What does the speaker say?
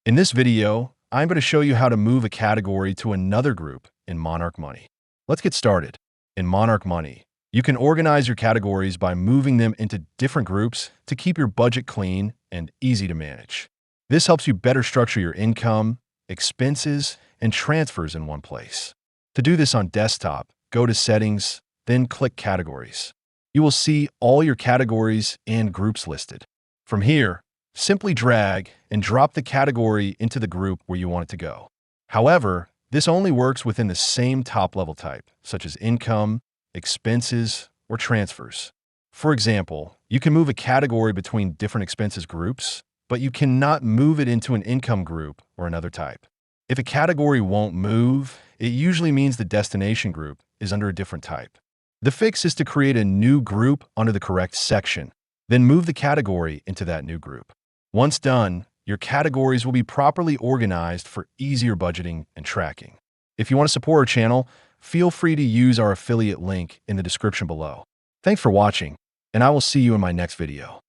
In this video, I'm going to show you how to move a category to another group in Monarch Money. Let's get started. In Monarch Money, you can organize your categories by moving them into different groups to keep your budget clean and easy to manage. This helps you better structure your income, expenses, and transfers in one place. To do this on desktop, go to Settings, then click Categories. You will see all your categories and groups listed. From here, simply drag and drop the category into the group where you want it to go. However, this only works within the same top-level type, such as income, expenses, or transfers. For example, you can move a category between different expenses groups, but you cannot move it into an income group or another type. If a category won't move, it usually means the destination group is under a different type. The fix is to create a new group under the correct section, then move the category into that new group. Once done, your categories will be properly organized for easier budgeting and tracking. If you want to support our channel, feel free to use our affiliate link in the description below. Thanks for watching, and I will see you in my next video.